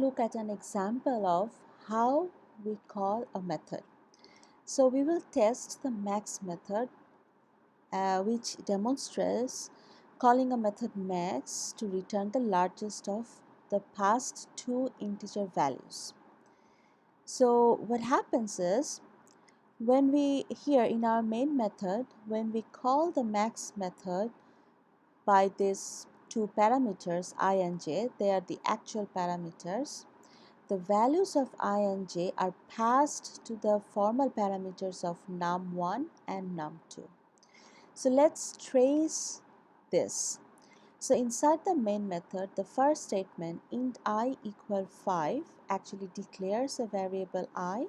look at an example of how we call a method. So we will test the max method, which demonstrates calling a method max to return the largest of the past two integer values. So what happens is, when we here in our main method, when we call the max method by these two parameters I and j, they are the actual parameters. The values of I and j are passed to the formal parameters of num1 and num2. So let's trace this. So inside the main method, the first statement int I equal 5 actually declares a variable I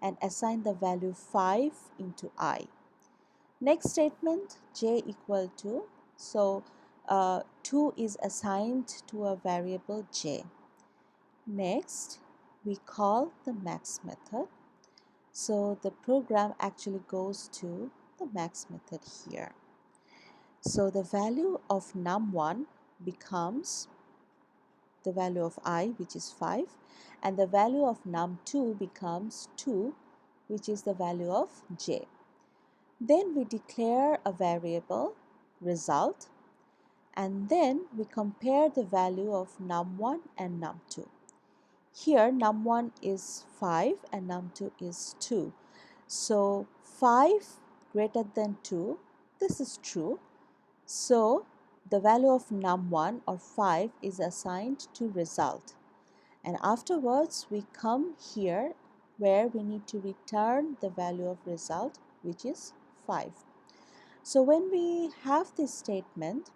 and assign the value 5 into I. Next statement j equal 2. So 2 is assigned to a variable j. Next, we call the max method. So the program actually goes to the max method here. So the value of num1 becomes the value of I, which is 5, and the value of num2 becomes 2, which is the value of j. Then we declare a variable result, and then we compare the value of num1 and num2. Here num1 is 5 and num2 is 2. So 5 greater than 2, this is true. So the value of num1 or 5 is assigned to result. And afterwards we come here where we need to return the value of result, which is 5. So when we have this statement,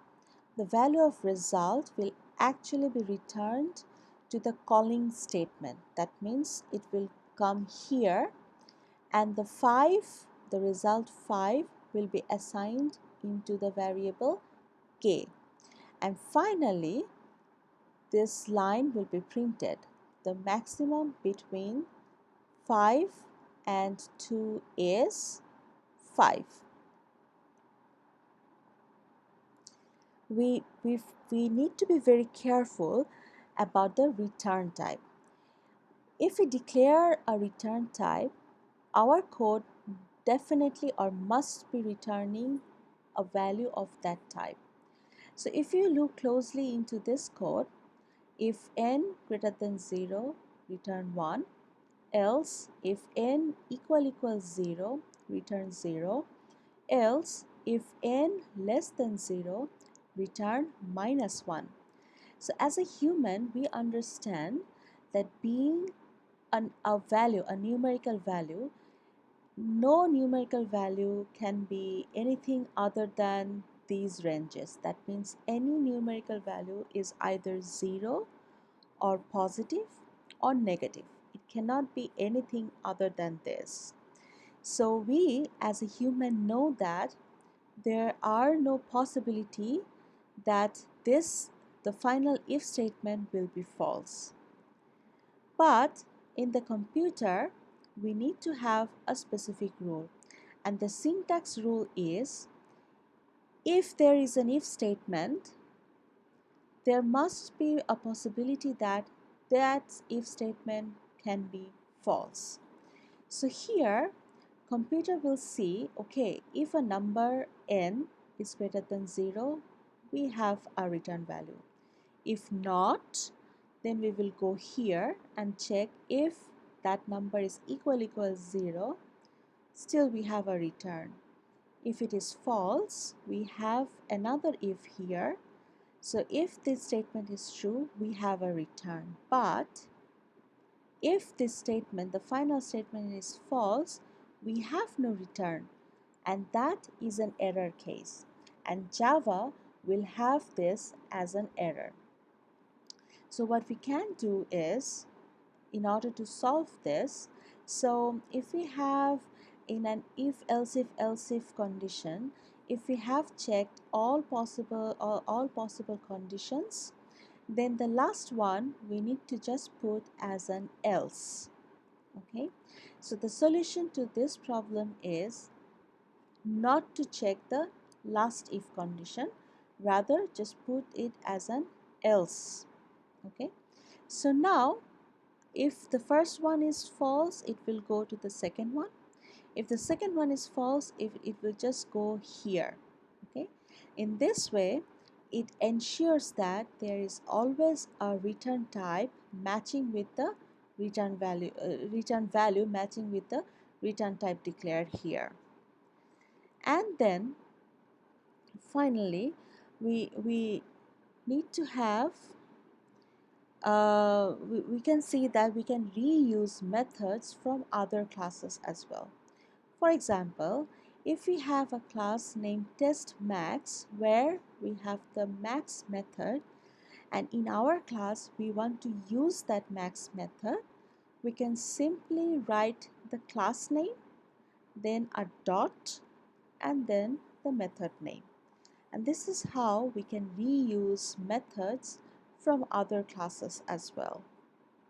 the value of result will actually be returned to the calling statement. That means it will come here, and the result 5 will be assigned into the variable k. And finally, this line will be printed. The maximum between 5 and 2 is 5. We need to be very careful about the return type. If we declare a return type, our code definitely or must be returning a value of that type. So if you look closely into this code, if n greater than 0, return 1, else if n equals 0, return 0, else if n less than 0, return -1. So as a human, we understand that being a numerical value, no numerical value can be anything other than these ranges. That means any numerical value is either 0 or positive or negative. It cannot be anything other than this. So we as a human know that there are no possibility that the final if statement will be false. But in the computer, we need to have a specific rule, and the syntax rule is, if there is an if statement, there must be a possibility that that if statement can be false. So here computer will see, okay, if a number n is greater than 0, we have a return value. If not, then we will go here and check if that number is equals 0, still we have a return. If it is false, we have another if here. So if this statement is true, we have a return. But if this statement, the final statement, is false, we have no return, and that is an error case, and Java will have this as an error. So what we can do is, in order to solve this, so if we have in an if else if condition, if we have checked all possible conditions, then the last one we need to just put as an else. Okay, so the solution to this problem is not to check the last if condition, rather just put it as an else. Okay, so now If the first one is false, it will go to the second one. If the second one is false, it will just go here. Okay, in this way it ensures that there is always a return type matching with the return value matching with the return type declared here. And then finally we need to have we can see that we can reuse methods from other classes as well. For example, if we have a class named test max where we have the max method, and in our class we want to use that max method, we can simply write the class name, then a dot, and then the method name. And this is how we can reuse methods from other classes as well.